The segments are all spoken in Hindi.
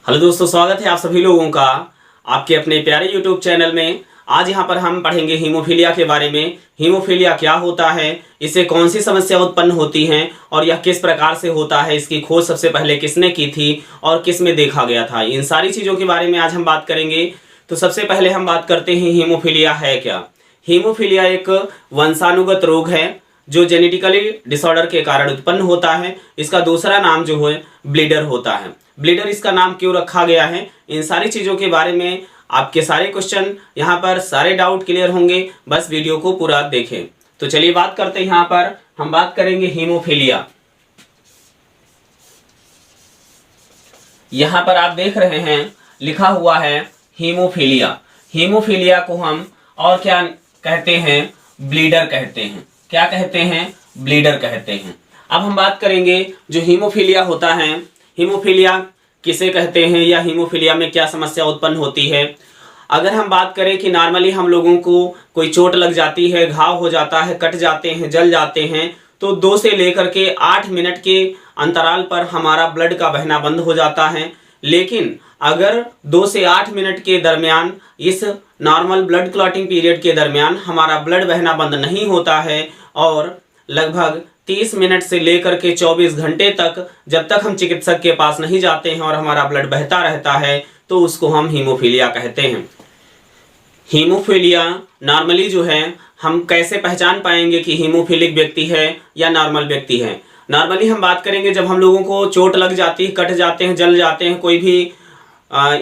हेलो दोस्तों, स्वागत है आप सभी लोगों का आपके अपने प्यारे यूट्यूब चैनल में। आज यहाँ पर हम पढ़ेंगे हीमोफीलिया के बारे में। हीमोफीलिया क्या होता है, इससे कौन सी समस्या उत्पन्न होती हैं और यह किस प्रकार से होता है, इसकी खोज सबसे पहले किसने की थी और किस में देखा गया था, इन सारी चीज़ों के बारे में आज हम बात करेंगे। तो सबसे पहले हम बात करते हैं हीमोफीलिया है क्या। हीमोफीलिया एक वंशानुगत रोग है जो जेनेटिकली डिसऑर्डर के कारण उत्पन्न होता है। इसका दूसरा नाम जो है ब्लीडर होता है। ब्लीडर इसका नाम क्यों रखा गया है, इन सारी चीज़ों के बारे में आपके सारे क्वेश्चन यहाँ पर सारे डाउट क्लियर होंगे, बस वीडियो को पूरा देखें। तो चलिए बात करते हैं। यहाँ पर हम बात करेंगे हीमोफीलिया। यहाँ पर आप देख रहे हैं लिखा हुआ है हीमोफीलिया। हीमोफीलिया को हम और क्या कहते हैं, ब्लीडर कहते हैं। क्या कहते हैं, ब्लीडर कहते हैं। अब हम बात करेंगे जो हीमोफीलिया होता है, हीमोफीलिया किसे कहते हैं या हीमोफीलिया में क्या समस्या उत्पन्न होती है। अगर हम बात करें कि नॉर्मली हम लोगों को कोई चोट लग जाती है, घाव हो जाता है, कट जाते हैं, जल जाते हैं, तो 2 से लेकर के 8 मिनट के अंतराल पर हमारा ब्लड का बहना बंद हो जाता है। लेकिन अगर 2 से 8 मिनट के दरमियान, इस नॉर्मल ब्लड क्लॉटिंग पीरियड के दरमियान हमारा ब्लड बहना बंद नहीं होता है और लगभग 30 मिनट से लेकर के 24 घंटे तक जब तक हम चिकित्सक के पास नहीं जाते हैं और हमारा ब्लड बहता रहता है, तो उसको हम हीमोफीलिया कहते हैं। हीमोफीलिया नॉर्मली जो है, हम कैसे पहचान पाएंगे कि हीमोफीलिक व्यक्ति है या नॉर्मल व्यक्ति है। नॉर्मली हम बात करेंगे जब हम लोगों को चोट लग जाती है, कट जाते हैं, जल जाते हैं, कोई भी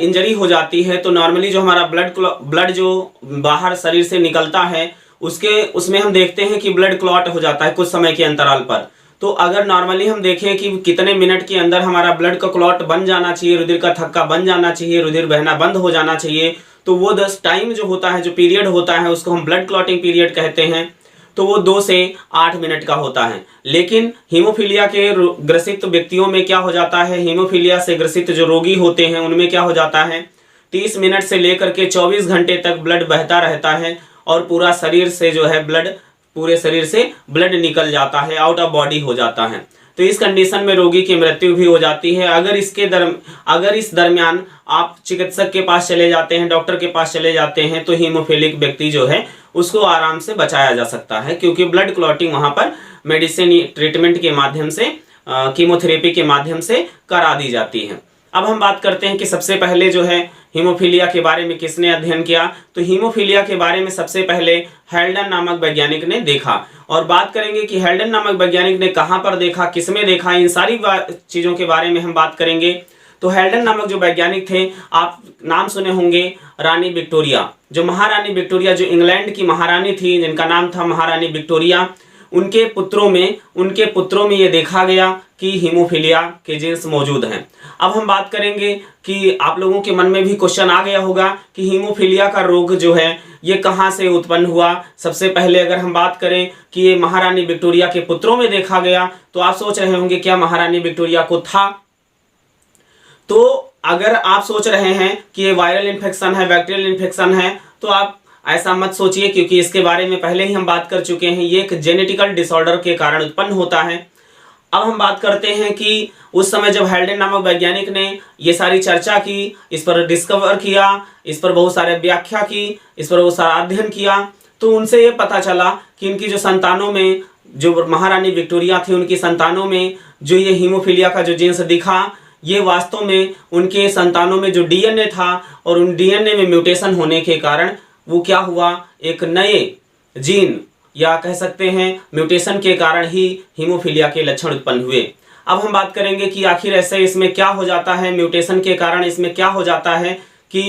इंजरी हो जाती है, तो नॉर्मली जो हमारा ब्लड जो बाहर शरीर से निकलता है उसमें हम देखते हैं कि ब्लड क्लॉट हो जाता है कुछ समय के अंतराल पर। तो अगर नॉर्मली हम देखें कि कितने मिनट के अंदर हमारा ब्लड का क्लॉट बन जाना चाहिए, रुधिर का थक्का बन जाना चाहिए, रुधिर बहना बंद हो जाना चाहिए, तो वो 10 टाइम जो होता है, जो पीरियड होता है, उसको हम ब्लड क्लॉटिंग पीरियड कहते हैं। तो वो 2 से 8 मिनट का होता है। लेकिन हीमोफीलिया के ग्रसित व्यक्तियों में क्या हो जाता है, हीमोफीलिया से ग्रसित जो रोगी होते हैं उनमें क्या हो जाता है, 30 मिनट से लेकर के 24 घंटे तक ब्लड बहता रहता है और पूरा शरीर से जो है पूरे शरीर से ब्लड निकल जाता है, आउट ऑफ बॉडी हो जाता है। तो इस कंडीशन में रोगी की मृत्यु भी हो जाती है। अगर इस दरमियान आप चिकित्सक के पास चले जाते हैं, डॉक्टर के पास चले जाते हैं, तो हीमोफीलिक व्यक्ति जो है उसको आराम से बचाया जा सकता है, क्योंकि ब्लड क्लॉटिंग वहाँ पर मेडिसिन ट्रीटमेंट के माध्यम से, कीमोथेरेपी के माध्यम से करा दी जाती है। अब हम बात करते हैं कि सबसे पहले जो है हीमोफीलिया के बारे में किसने अध्ययन किया। तो हीमोफीलिया के बारे में सबसे पहले हेल्डन नामक वैज्ञानिक ने देखा। और बात करेंगे कि हेल्डन नामक वैज्ञानिक ने कहाँ पर देखा, किसमें देखा, इन सारी चीज़ों के बारे में हम बात करेंगे। तो हेल्डन नामक जो वैज्ञानिक थे, आप नाम सुने होंगे रानी विक्टोरिया। जो महारानी विक्टोरिया, जो इंग्लैंड की महारानी थी, जिनका नाम था महारानी विक्टोरिया, उनके पुत्रों में ये देखा गया कि हीमोफीलिया के जीन्स मौजूद हैं। अब हम बात करेंगे कि आप लोगों के मन में भी क्वेश्चन आ गया होगा कि हीमोफीलिया का रोग जो है ये कहाँ से उत्पन्न हुआ। सबसे पहले अगर हम बात करें कि ये महारानी विक्टोरिया के पुत्रों में देखा गया, तो आप सोच रहे होंगे क्या महारानी विक्टोरिया को था। तो अगर आप सोच रहे हैं कि ये वायरल इन्फेक्शन है, बैक्टीरियल इन्फेक्शन है, तो आप ऐसा मत सोचिए, क्योंकि इसके बारे में पहले ही हम बात कर चुके हैं। ये एक जेनेटिकल डिसऑर्डर के कारण उत्पन्न होता है। अब हम बात करते हैं कि उस समय जब हेल्डन नामक वैज्ञानिक ने ये सारी चर्चा की, इस पर डिस्कवर किया, इस पर बहुत सारे व्याख्या की, इस पर बहुत सारा अध्ययन किया, तो उनसे ये पता चला कि इनकी जो संतानों में, जो महारानी विक्टोरिया थी, उनकी संतानों में जो ये हीमोफीलिया का जो जीन्स दिखा, ये वास्तव में उनके संतानों में जो डीएनए था, और उन डीएनए में म्यूटेशन होने के कारण वो क्या हुआ, एक नए जीन या कह सकते हैं म्यूटेशन के कारण ही हीमोफीलिया के लक्षण उत्पन्न हुए। अब हम बात करेंगे कि आखिर ऐसे इसमें क्या हो जाता है, म्यूटेशन के कारण इसमें क्या हो जाता है कि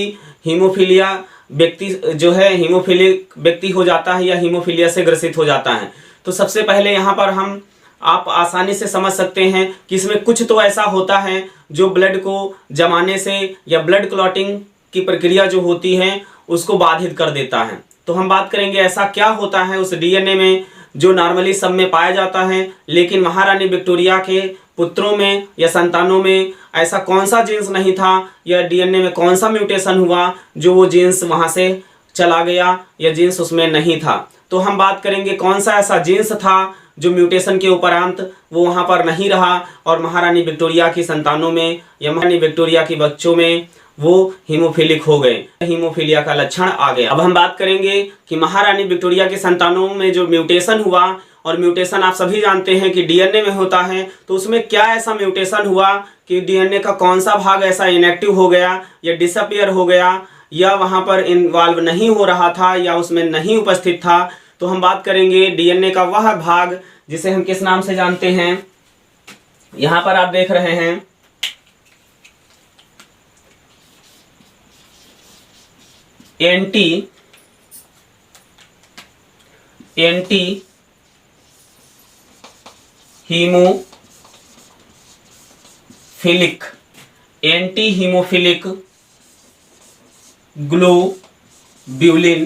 हीमोफीलिया व्यक्ति जो है हीमोफीलिक व्यक्ति हो जाता है या हीमोफीलिया से ग्रसित हो जाता है। तो सबसे पहले यहाँ पर आप आसानी से समझ सकते हैं कि इसमें कुछ तो ऐसा होता है जो ब्लड को जमाने से या ब्लड क्लॉटिंग की प्रक्रिया जो होती है उसको बाधित कर देता है। तो हम बात करेंगे ऐसा क्या होता है उस डीएनए में जो नॉर्मली सब में पाया जाता है, लेकिन महारानी विक्टोरिया के पुत्रों में या संतानों में ऐसा कौन सा जीन्स नहीं था, या डीएनए में कौन सा म्यूटेशन हुआ जो वो जीन्स वहाँ से चला गया या जीन्स उसमें नहीं था। तो हम बात करेंगे कौन सा ऐसा जीन्स था जो म्यूटेशन के उपरांत वो वहाँ पर नहीं रहा और महारानी विक्टोरिया की संतानों में या महारानी विक्टोरिया के बच्चों में वो हीमोफिलिक हो गए, हीमोफीलिया का लक्षण आ गया। अब हम बात करेंगे कि महारानी विक्टोरिया की संतानों में जो म्यूटेशन हुआ, और म्यूटेशन आप सभी जानते हैं कि डीएनए में होता है, तो उसमें क्या ऐसा म्यूटेशन हुआ कि डीएनए का कौन सा भाग ऐसा इनएक्टिव हो गया या डिसअपियर हो गया या वहाँ पर इन्वॉल्व नहीं हो रहा था या उसमें नहीं उपस्थित था। तो हम बात करेंगे डीएनए का वह भाग जिसे हम किस नाम से जानते हैं। यहाँ पर आप देख रहे हैं anti haemophilic globulin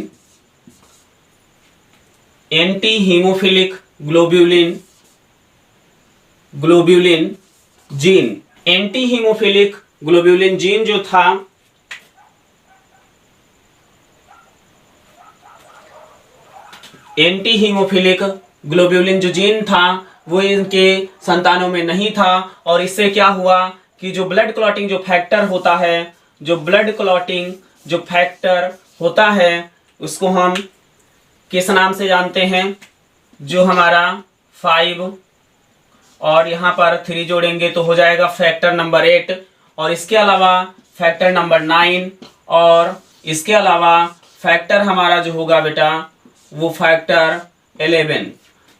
gene, anti haemophilic globulin gene जो था एंटी हीमोफिलिक ग्लोब्यूलिन जो जीन था वो इनके संतानों में नहीं था, और इससे क्या हुआ कि जो ब्लड क्लॉटिंग जो फैक्टर होता है, जो ब्लड क्लॉटिंग जो फैक्टर होता है उसको हम किस नाम से जानते हैं, जो हमारा 5 और यहाँ पर 3 जोड़ेंगे तो हो जाएगा फैक्टर नंबर 8, और इसके अलावा फैक्टर नंबर 9, और इसके अलावा फैक्टर हमारा जो होगा बेटा वो फैक्टर 11।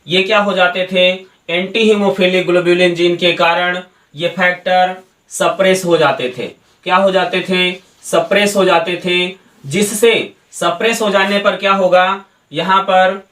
ये क्या हो जाते थे, एंटी हीमोफिलिक ग्लोब्यूलिन जीन के कारण ये फैक्टर सप्रेस हो जाते थे। क्या हो जाते थे, सप्रेस हो जाते थे, जिससे सप्रेस हो जाने पर क्या होगा, यहाँ पर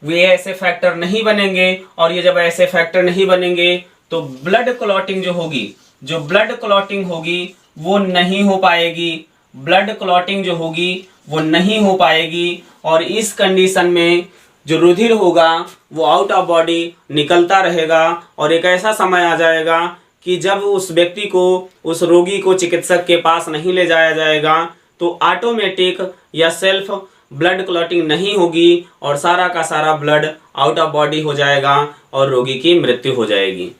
वे ऐसे फैक्टर नहीं बनेंगे, और ये जब ऐसे फैक्टर नहीं बनेंगे तो ब्लड क्लॉटिंग जो होगी, जो ब्लड क्लॉटिंग होगी वो नहीं हो पाएगी, ब्लड क्लॉटिंग जो होगी वो नहीं हो पाएगी, और इस कंडीशन में जो रुधिर होगा वो आउट ऑफ बॉडी निकलता रहेगा, और एक ऐसा समय आ जाएगा कि जब उस व्यक्ति को, उस रोगी को चिकित्सक के पास नहीं ले जाया जाएगा तो ऑटोमेटिक या सेल्फ ब्लड क्लॉटिंग नहीं होगी और सारा का सारा ब्लड आउट ऑफ बॉडी हो जाएगा और रोगी की मृत्यु हो जाएगी।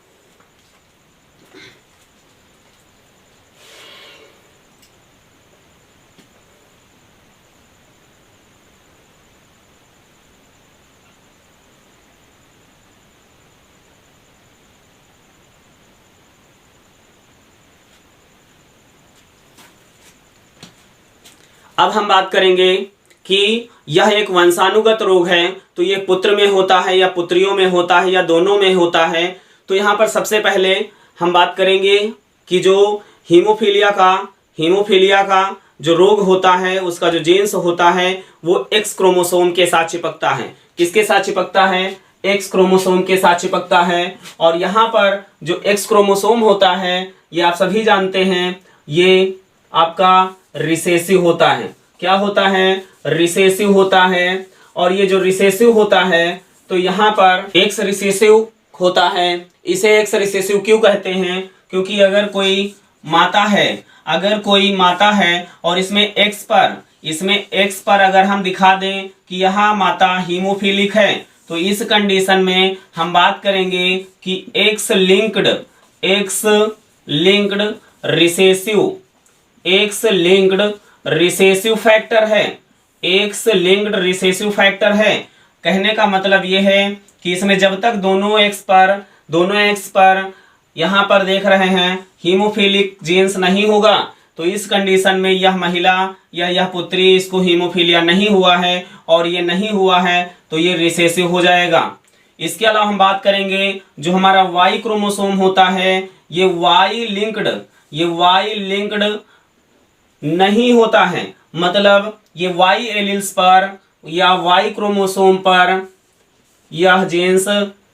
अब हम बात करेंगे कि यह एक वंशानुगत रोग है, तो ये पुत्र में होता है या पुत्रियों में होता है या दोनों में होता है। तो यहाँ पर सबसे पहले हम बात करेंगे कि जो हीमोफीलिया का जो रोग होता है उसका जो जीन्स होता है वो एक्स क्रोमोसोम के साथ चिपकता है। किसके साथ चिपकता है, एक्स क्रोमोसोम के साथ चिपकता है। और यहाँ पर जो एक्स क्रोमोसोम होता है ये आप सभी जानते हैं, ये आपका रिसेसिव होता है। क्या होता है, रिसेसिव होता है। और ये जो रिसेसिव होता है तो यहाँ पर एक्स रिसेसिव होता है। इसे एक्स रिसेसिव क्यों कहते हैं, क्योंकि अगर कोई माता है और इसमें एक्स पर अगर हम दिखा दें कि यहाँ माता हीमोफिलिक है तो इस कंडीशन में हम बात करेंगे कि एक्स लिंक्ड रिसेसिव फैक्टर है। एक्स लिंक्ड रिसेसिव फैक्टर है। कहने का मतलब ये है कि इसमें जब तक दोनों एक्स पर यहाँ पर देख रहे हैं हीमोफिलिक जीन्स नहीं होगा तो इस कंडीशन में यह महिला या यह पुत्री, इसको हीमोफीलिया नहीं हुआ है और ये नहीं हुआ है तो ये रिसेसिव हो जाएगा। इसके अलावा हम बात करेंगे जो हमारा वाई क्रोमोसोम होता है ये वाई लिंक्ड नहीं होता है। मतलब ये वाई एलील्स पर या वाई क्रोमोसोम पर यह जीन्स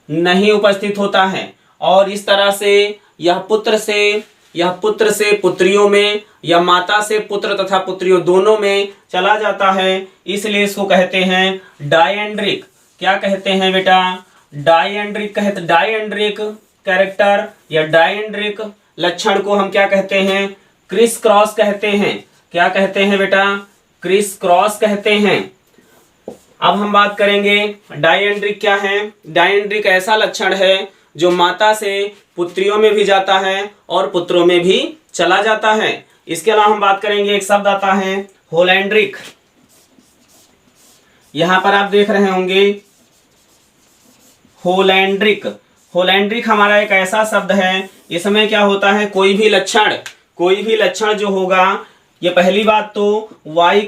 नहीं उपस्थित होता है और इस तरह से यह पुत्र से पुत्रियों में या माता से पुत्र तथा पुत्रियों दोनों में चला जाता है। इसलिए इसको कहते हैं डायएंड्रिक। क्या कहते हैं बेटा, डायएंड्रिक कहते। डायएंड्रिक कैरेक्टर या डायएंड्रिक लक्षण को हम क्या कहते हैं, क्रिस क्रॉस कहते हैं। क्या कहते हैं बेटा, क्रिस क्रॉस कहते हैं। अब हम बात करेंगे डायेंड्रिक क्या है। डायेंड्रिक ऐसा लक्षण है जो माता से पुत्रियों में भी जाता है और पुत्रों में भी चला जाता है। इसके अलावा हम बात करेंगे, एक शब्द आता है होलैंड्रिक। यहां पर आप देख रहे होंगे होलैंड्रिक। होलैंड्रिक हमारा एक ऐसा शब्द है, इसमें क्या होता है, कोई भी लक्षण जो होगा, ये पहली बात तो वाई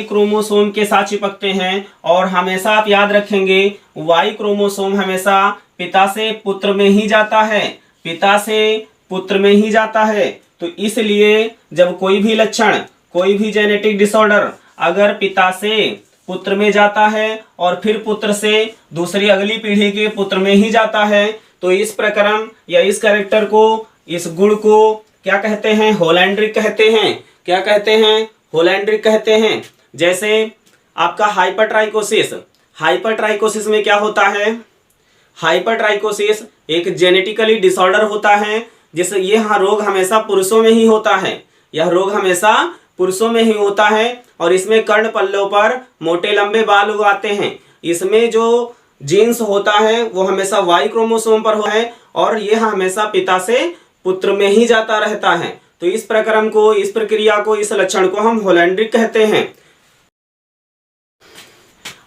क्रोमोसोम के साथ चिपकते हैं। और हमेशा आप याद रखेंगे वाई क्रोमोसोम हमेशा पिता से पुत्र में ही जाता है। तो इसलिए जब कोई भी लक्षण, कोई भी जेनेटिक डिसऑर्डर अगर पिता से पुत्र में जाता है और फिर पुत्र से दूसरी अगली पीढ़ी के पुत्र में ही जाता है, तो इस प्रक्रम या इस कैरेक्टर को, इस गुण को क्या कहते हैं, होलैंड्रिक कहते हैं। क्या कहते हैं, होलैंड्रिक कहते हैं। जैसे आपका हाइपरट्राइकोसिस में क्या होता है, हाइपरट्राइकोसिस एक जेनेटिकली डिसऑर्डर होता है, जिससे यह रोग हमेशा पुरुषों में ही होता है। और इसमें कर्ण पल्लों पर मोटे लंबे बाल उगाते हैं। इसमें जो जीन्स होता है वो हमेशा वाई क्रोमोसोम पर होता है और यह हमेशा पिता से पुत्र में ही जाता रहता है। तो इस प्रक्रम को, इस प्रक्रिया को, इस लक्षण को हम होलैंड्रिक कहते हैं।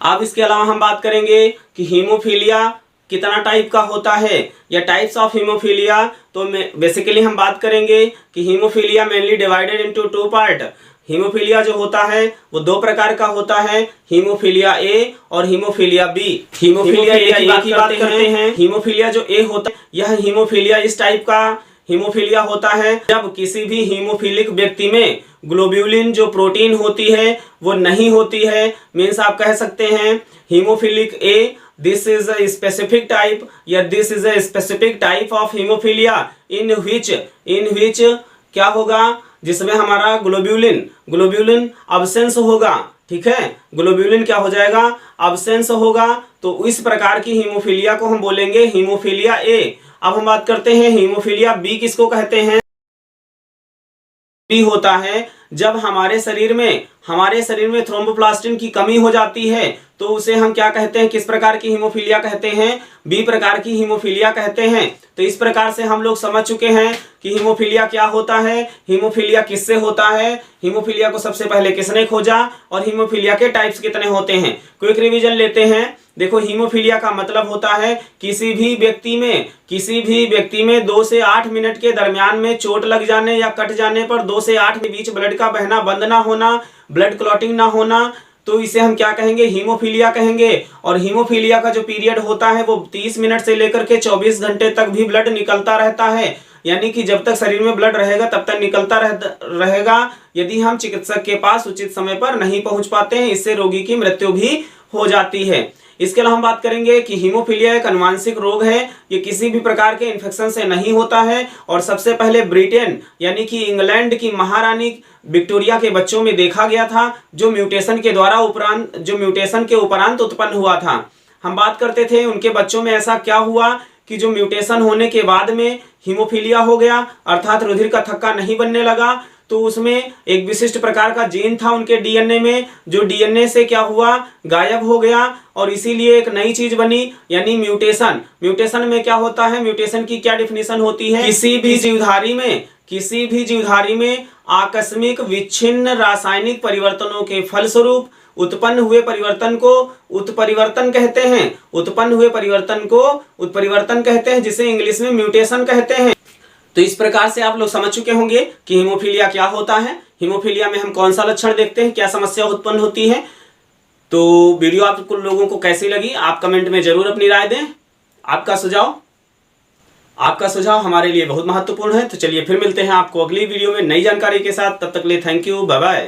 अब इसके अलावा हम बात करेंगे कि हीमोफीलिया कितना टाइप का होता है या टाइप्स ऑफ हीमोफीलिया। तो बेसिकली हम बात करेंगे कि haemophilia mainly divided into 2 part. Haemophilia जो होता है वो 2 प्रकार का होता है, हीमोफीलिया ए और हीमोफीलिया बी। हीमोफीलिया ए की बात करते हैं। हीमोफीलिया जो ए होता है, यह हीमोफीलिया इस टाइप का हीमोफीलिया होता है जब किसी भी हीमोफिलिक व्यक्ति में ग्लोब्यूलिन जो प्रोटीन होती है वो नहीं होती है। मीन्स आप कह सकते हैं haemophilic A, this is a specific type या this is a specific type of haemophilia in which क्या होगा, जिसमें हमारा ग्लोब्यूलिन अब्सेंस होगा। ठीक है, ग्लोब्यूलिन क्या हो जाएगा, अब्सेंस होगा। तो इस प्रकार की हीमोफीलिया को हम बोलेंगे हीमोफीलिया ए। अब हम बात करते हैं हीमोफीलिया बी किसको कहते हैं। बी होता है जब हमारे शरीर में थ्रोम्बोप्लास्टिन की कमी हो जाती है, तो उसे हम क्या कहते हैं, किस प्रकार की हीमोफीलिया कहते हैं, बी प्रकार की हीमोफीलिया कहते हैं। तो इस प्रकार से हम लोग समझ चुके हैं कि हीमोफीलिया क्या होता है, हीमोफीलिया किससे होता है, हीमोफीलिया को सबसे पहले किसने खोजा और हीमोफीलिया के टाइप्स कितने होते हैं। क्विक रिवीजन लेते हैं। देखो, हीमोफीलिया का मतलब होता है किसी भी व्यक्ति में 2 से 8 मिनट के दरमियान में चोट लग जाने या कट जाने पर 2 से 8 के बीच ब्लड का बहना बंद ना होना, ब्लड क्लॉटिंग ना होना, तो इसे हम क्या कहेंगे, हीमोफीलिया कहेंगे। और हीमोफीलिया का जो पीरियड होता है वो 30 मिनट से लेकर के 24 घंटे तक भी ब्लड निकलता रहता है। यानी कि जब तक शरीर में ब्लड रहेगा तब तक निकलता रहेगा, यदि हम चिकित्सक के पास उचित समय पर नहीं पहुंच पाते हैं। इससे रोगी की मृत्यु भी हो जाती है। इसके अलावा हम बात करेंगे कि हीमोफीलिया एक अनुवांशिक रोग है, ये किसी भी प्रकार के इन्फेक्शन से नहीं होता है। और सबसे पहले ब्रिटेन यानी कि इंग्लैंड की महारानी विक्टोरिया के बच्चों में देखा गया था, जो म्यूटेशन के उपरांत उत्पन्न हुआ था। हम बात करते थे उनके बच्चों में ऐसा क्या हुआ कि जो म्यूटेशन होने के बाद में हीमोफीलिया हो गया, अर्थात रुधिर का थक्का नहीं बनने लगा। तो उसमें एक विशिष्ट प्रकार का जीन था उनके डीएनए में, जो डीएनए से क्या हुआ, गायब हो गया और इसीलिए एक नई चीज बनी, यानी म्यूटेशन। म्यूटेशन में क्या होता है, म्यूटेशन की क्या डिफिनेशन होती है, किसी भी जीवधारी में आकस्मिक विच्छिन्न रासायनिक परिवर्तनों के फलस्वरूप उत्पन्न हुए परिवर्तन को उत्परिवर्तन कहते हैं। उत्पन्न हुए परिवर्तन को उत्परिवर्तन कहते हैं, जिसे इंग्लिश में म्यूटेशन कहते हैं। तो इस प्रकार से आप लोग समझ चुके होंगे कि हीमोफीलिया क्या होता है, हीमोफीलिया में हम कौन सा लक्षण देखते हैं, क्या समस्या उत्पन्न होती है। तो वीडियो आप लोगों को कैसी लगी आप कमेंट में जरूर अपनी राय दें। आपका सुझाव हमारे लिए बहुत महत्वपूर्ण है। तो चलिए फिर मिलते हैं आपको अगली वीडियो में नई जानकारी के साथ। तब तक के लिए थैंक यू, बाय बाय।